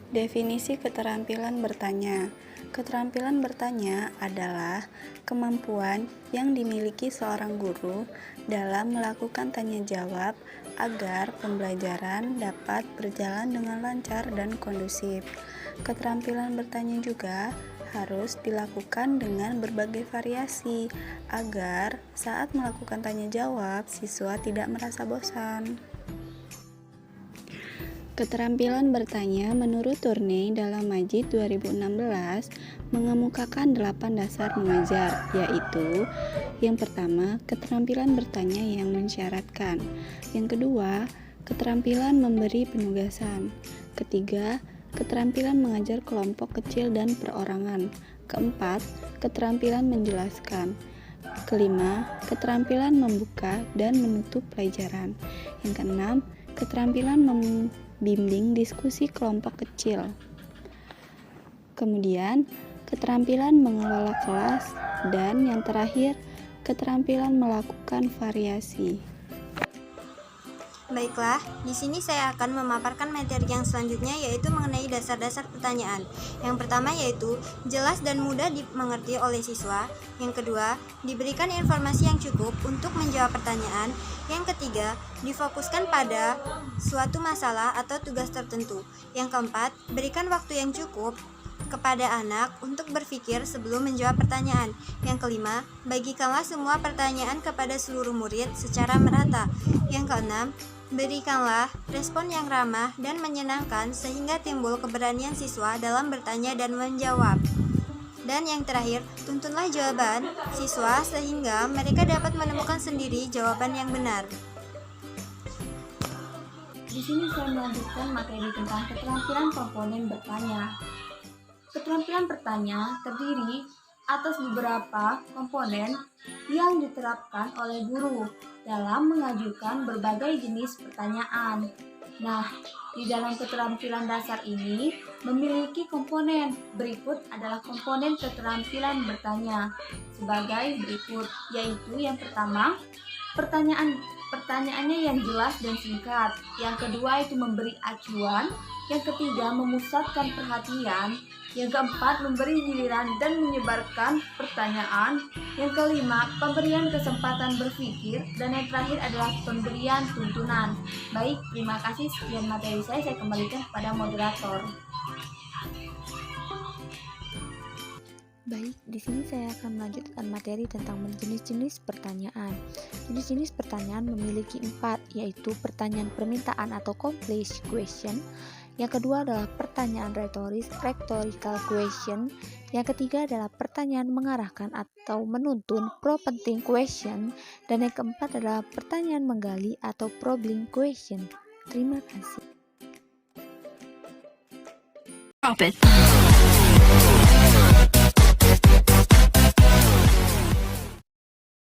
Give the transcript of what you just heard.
Definisi keterampilan bertanya. Keterampilan bertanya adalah kemampuan yang dimiliki seorang guru dalam melakukan tanya jawab agar pembelajaran dapat berjalan dengan lancar dan kondusif. Keterampilan bertanya juga harus dilakukan dengan berbagai variasi agar saat melakukan tanya jawab siswa tidak merasa bosan. Keterampilan bertanya menurut Tourney dalam Majid 2016 mengemukakan 8 dasar mengajar, yaitu yang pertama, keterampilan bertanya yang mensyaratkan. Yang kedua, keterampilan memberi penugasan. Ketiga, keterampilan mengajar kelompok kecil dan perorangan. Keempat, keterampilan menjelaskan. Kelima, keterampilan membuka dan menutup pelajaran. Yang keenam, keterampilan membimbing diskusi kelompok kecil. Kemudian, keterampilan mengelola kelas, dan yang terakhir, keterampilan melakukan variasi. Baiklah, di sini saya akan memaparkan materi yang selanjutnya, yaitu mengenai dasar-dasar pertanyaan. Yang pertama yaitu jelas dan mudah dimengerti oleh siswa. Yang kedua, diberikan informasi yang cukup untuk menjawab pertanyaan. Yang ketiga, difokuskan pada suatu masalah atau tugas tertentu. Yang keempat, berikan waktu yang cukup kepada anak untuk berpikir sebelum menjawab pertanyaan. Yang kelima, bagikanlah semua pertanyaan kepada seluruh murid secara merata. Yang keenam, berikanlah respon yang ramah dan menyenangkan sehingga timbul keberanian siswa dalam bertanya dan menjawab. Dan yang terakhir, tuntunlah jawaban siswa sehingga mereka dapat menemukan sendiri jawaban yang benar. Di sini saya melanjutkan materi tentang keterampilan komponen bertanya. Keterampilan bertanya terdiri atas beberapa komponen yang diterapkan oleh guru dalam mengajukan berbagai jenis pertanyaan. Nah, di dalam keterampilan dasar ini memiliki komponen. Berikut adalah komponen keterampilan bertanya sebagai berikut, yaitu yang pertama, pertanyaannya yang jelas dan singkat. Yang kedua itu memberi acuan. Yang ketiga, memusatkan perhatian. Yang keempat, memberi giliran dan menyebarkan pertanyaan. Yang kelima, pemberian kesempatan berpikir. Dan yang terakhir adalah pemberian tuntunan. Baik, terima kasih. Sekian materi saya kembalikan kepada moderator. Baik, di sini saya akan melanjutkan materi tentang jenis-jenis pertanyaan. Jenis-jenis pertanyaan memiliki 4, yaitu pertanyaan permintaan atau complex question. Yang kedua adalah pertanyaan retoris, rhetorical question. Yang ketiga adalah pertanyaan mengarahkan atau menuntun, prompting question. Dan yang keempat adalah pertanyaan menggali atau probing question. Terima kasih.